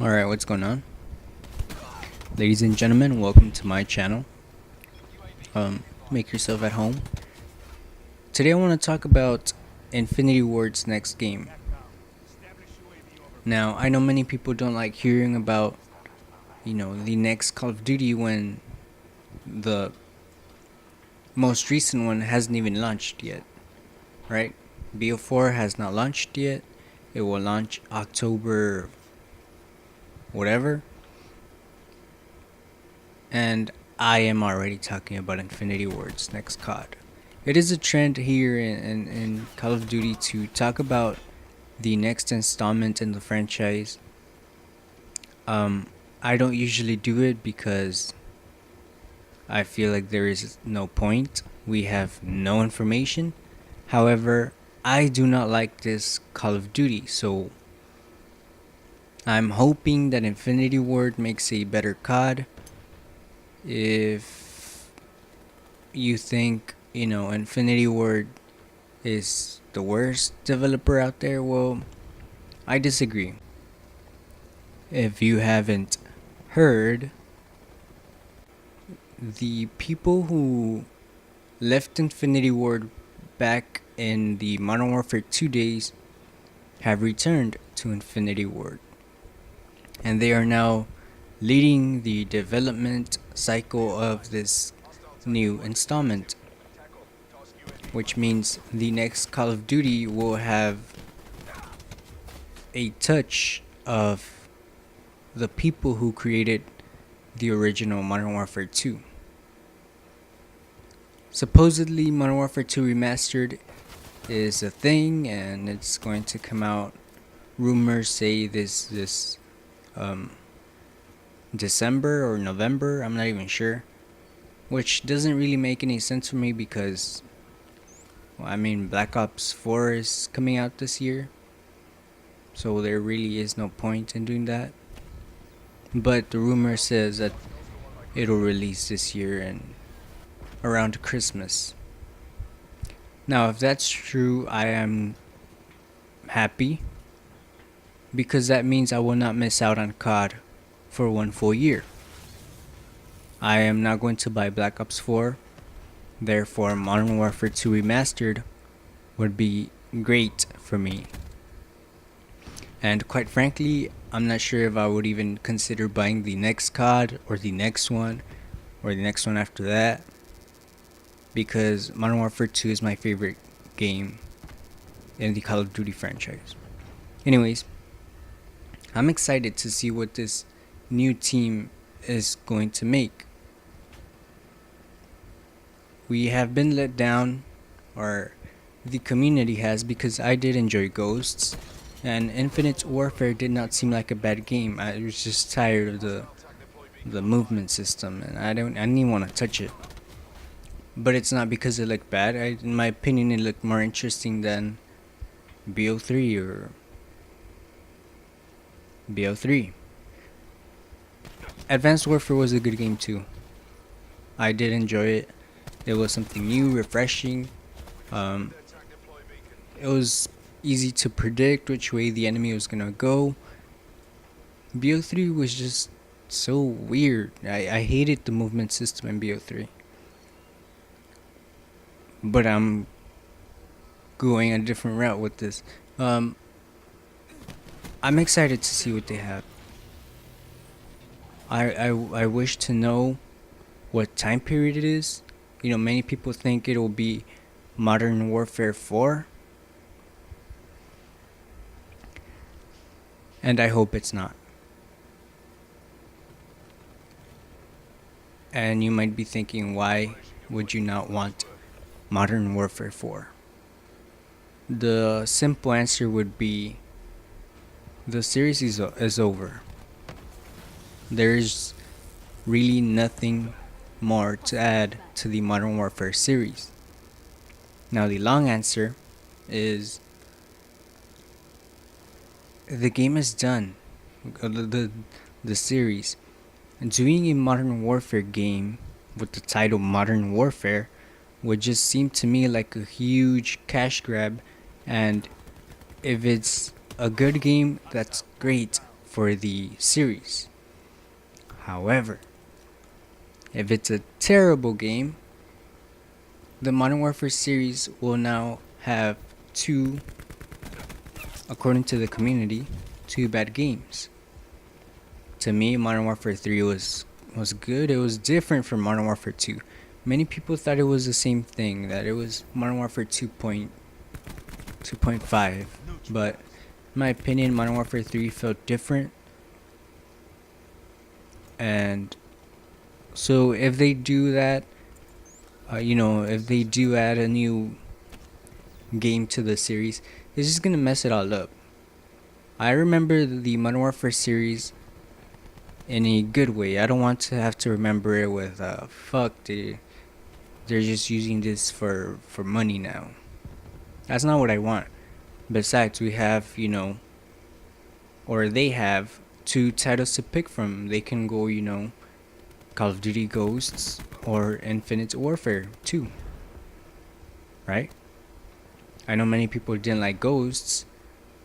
Alright, what's going on? Ladies and gentlemen, welcome to my channel. Make yourself at home. Today I want to talk about Infinityward's next game. Now, I know many people don't like hearing about, the next Call of Duty when the most recent one hasn't even launched yet, right? BO4 has not launched yet. It will launch October whatever. And I am already talking about Infinityward's next COD. It is a trend here in Call of Duty to talk about the next installment in the franchise. I don't usually do it because I feel like there is no point. We have no information. However, I do not like this Call of Duty, so I'm hoping that Infinityward makes a better COD. If you think, Infinityward is the worst developer out there, well, I disagree. If you haven't heard, the people who left Infinityward back in the Modern Warfare 2 days have returned to Infinityward, and they are now leading the development cycle of this new installment, which means the next Call of Duty will have a touch of the people who created the original Modern Warfare 2. Supposedly, Modern Warfare 2 Remastered is a thing, and it's going to come out. Rumors say this December or November, I'm not even sure, which doesn't really make any sense for me because, Black Ops 4 is coming out this year, so there really is no point in doing that. But the rumor says that it'll release this year and around Christmas. Now, if that's true, I am happy because that means I will not miss out on COD for 1 full year. I am not going to buy Black Ops 4, therefore Modern Warfare 2 Remastered would be great for me. And quite frankly, I'm not sure if I would even consider buying the next COD or the next one or the next one after that, because Modern Warfare 2 is my favorite game in the Call of Duty franchise. Anyways, I'm excited to see what this new team is going to make. We have been let down, or the community has, because I did enjoy Ghosts, and Infinite Warfare did not seem like a bad game. I was just tired of the movement system, and I didn't even want to touch it. But it's not because it looked bad. In my opinion, it looked more interesting than BO3 or BO3. Advanced Warfare was a good game too. I did enjoy it. It was something new, refreshing. It was easy to predict which way the enemy was gonna go. BO3 was just so weird. I hated the movement system in BO3. But I'm going a different route with this. I'm excited to see what they have. I wish to know what time period it is. Many people think it will be Modern Warfare 4. And I hope it's not. And you might be thinking, why would you not want Modern Warfare 4? The simple answer would be, the series is over. There's really nothing more to add to the Modern Warfare series. Now, the long answer is, the game is done. The series. Doing a Modern Warfare game with the title Modern Warfare would just seem to me like a huge cash grab, and if it's a good game, that's great. for the series. However, if it's a terrible game, the Modern Warfare series will now have two, according to the community, two bad games. To me, Modern Warfare 3 was good. It was different from Modern Warfare 2. Many people thought it was the same thing, that it was Modern Warfare 2.5, but in my opinion, Modern Warfare 3 felt different. And so if they do that, if they do add a new game to the series, it's just gonna mess it all up. I remember the Modern Warfare series in a good way. I don't want to have to remember it with fuck, they're just using this for money now. That's not what I want. Besides, we have, or they have two titles to pick from. They can go, Call of Duty Ghosts or Infinite Warfare 2. Right? I know many people didn't like Ghosts,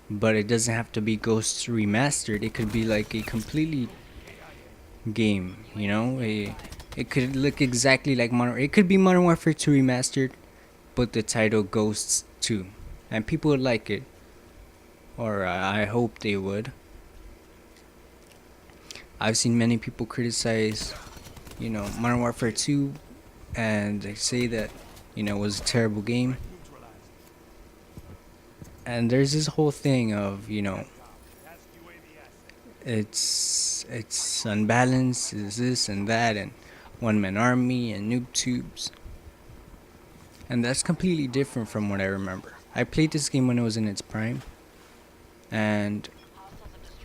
but it doesn't have to be Ghosts remastered. It could be like a completely game, it could look exactly like it could be Modern Warfare 2 remastered, but the title Ghosts 2, and people would like it, or I hope they would. I've seen many people criticize, Modern Warfare 2, and they say that, it was a terrible game. And there's this whole thing of, it's unbalanced, is this and that, and one-man army and noob tubes. And that's completely different from what I remember. I played this game when it was in its prime, and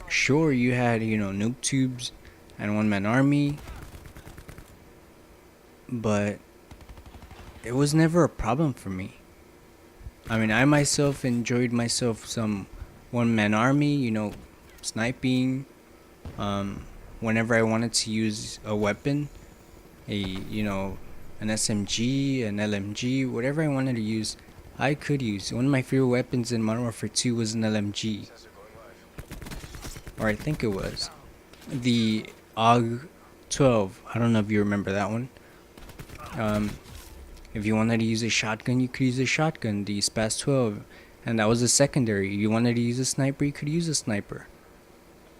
sure, you had, noob tubes and one-man army, but it was never a problem for me. I mean, I myself enjoyed myself some one-man army, sniping, whenever I wanted to use a weapon, an SMG, an LMG, whatever I wanted to use, I could use. One of my favorite weapons in Modern Warfare 2 was an LMG, or I think it was the AUG 12. I don't know if you remember that one. If you wanted to use a shotgun, you could use a shotgun, the SPAS 12, and that was a secondary. You wanted to use a sniper, you could use a sniper.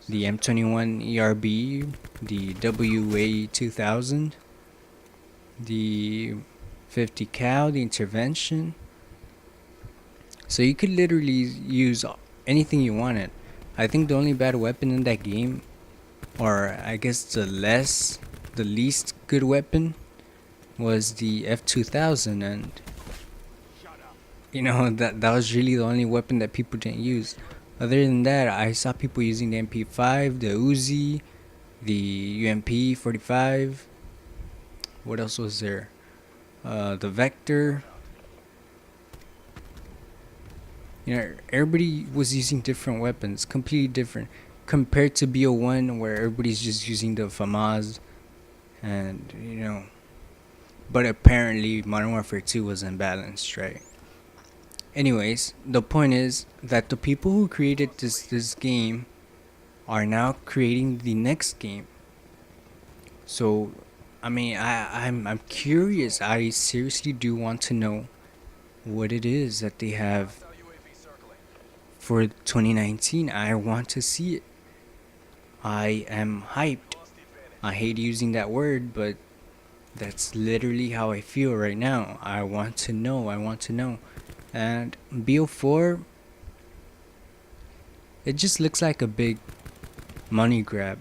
The M21 ERB, the WA 2000, the 50 cal, the intervention. So you could literally use anything you wanted. I think the only bad weapon in that game, or I guess the least good weapon, was the F2000, and that was really the only weapon that people didn't use. Other than that, I saw people using the MP5, the Uzi, the UMP 45. What else was there? The Vector. Everybody was using different weapons, completely different, compared to BO1, where everybody's just using the FAMAS, and but apparently Modern Warfare 2 was unbalanced, right? Anyways, the point is that the people who created this game are now creating the next game. So, I mean, I'm curious. I seriously do want to know what it is that they have for 2019. I want to see it. I am hyped. I hate using that word, but that's literally how I feel right now. I want to know. And BO4, it just looks like a big money grab.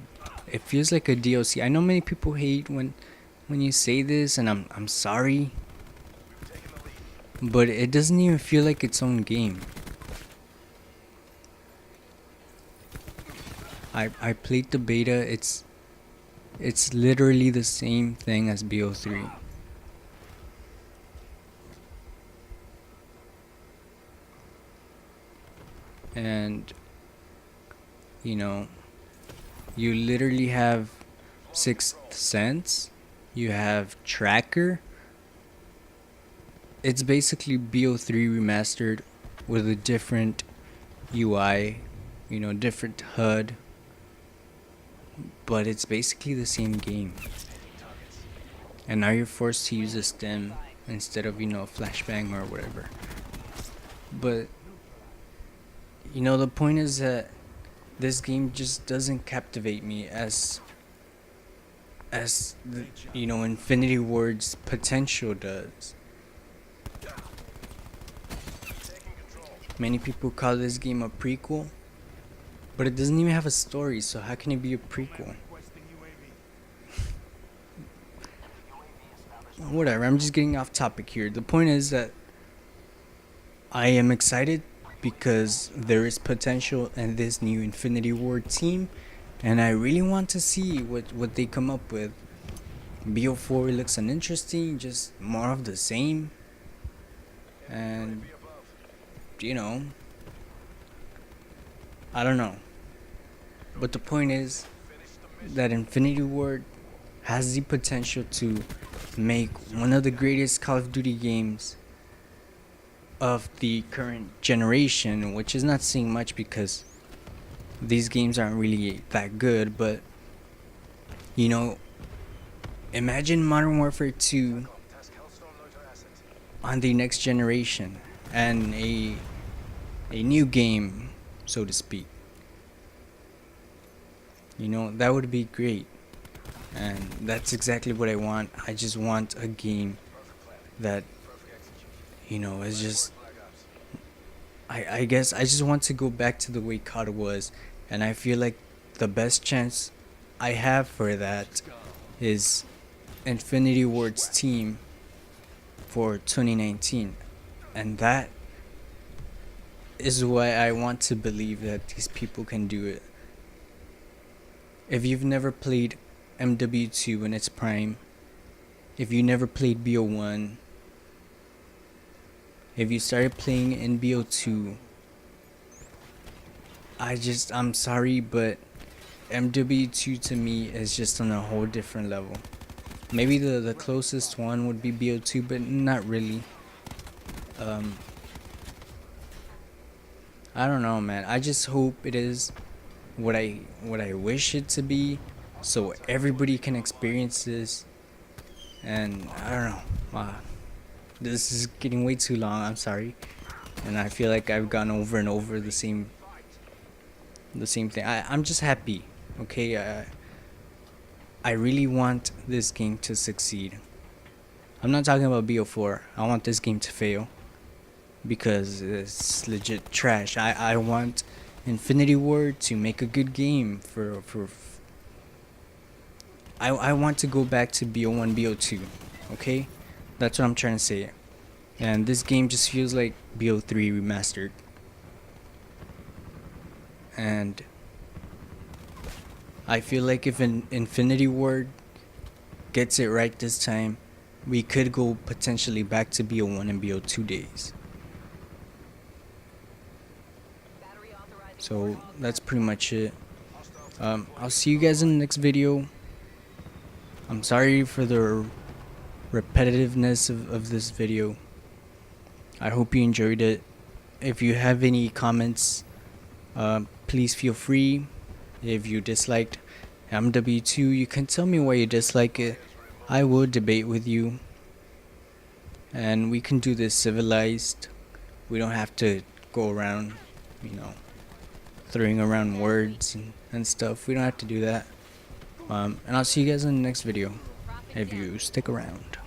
It feels like a DLC. I know many people hate when you say this, and I'm sorry, but it doesn't even feel like its own game. I played the beta. It's literally the same thing as BO3. And you literally have Sixth Sense, you have Tracker. It's basically BO3 remastered with a different UI, different HUD, but it's basically the same game. And now you're forced to use a stem instead of, flashbang or whatever. But, the point is that this game just doesn't captivate me as Infinityward's potential does. Many people call this game a prequel, but it doesn't even have a story, so how can it be a prequel? Whatever, I'm just getting off topic here. The point is that I am excited because there is potential in this new Infinityward team, and I really want to see what they come up with. BO4 looks uninteresting, just more of the same. And, I don't know. But the point is that Infinityward has the potential to make one of the greatest Call of Duty games of the current generation, which is not saying much because these games aren't really that good, but imagine Modern Warfare 2 on the next generation and a new game, so to speak. That would be great. And that's exactly what I want. I just want a game that is just, I guess I just want to go back to the way COD was, and I feel like the best chance I have for that is Infinityward's team for 2019, and that is why I want to believe that these people can do it. If you've never played MW2 in its prime, if you never played BO1, if you started playing in BO2, I'm sorry, but MW2 to me is just on a whole different level. Maybe the closest one would be BO2, but not really. I don't know, man. I just hope it is what I wish it to be, so everybody can experience this. And I don't know. This is getting way too long. I'm sorry, and I feel like I've gone over and over the same thing. I'm just happy. Okay, I really want this game to succeed. I'm not talking about BO4. I want this game to fail because it's legit trash. I want Infinityward to make a good game I want to go back to BO1, BO2. Okay? That's what I'm trying to say. And this game just feels like BO3 remastered. And I feel like if Infinityward gets it right this time, we could go potentially back to BO1 and BO2 days. So that's pretty much it. I'll see you guys in the next video. I'm sorry for the repetitiveness of this video. I hope you enjoyed it. If you have any comments, please feel free. If you disliked MW2, you can tell me why you dislike it. I will debate with you, and we can do this civilized. We don't have to go around, throwing around words and stuff. We don't have to do that. And I'll see you guys in the next video if you stick around.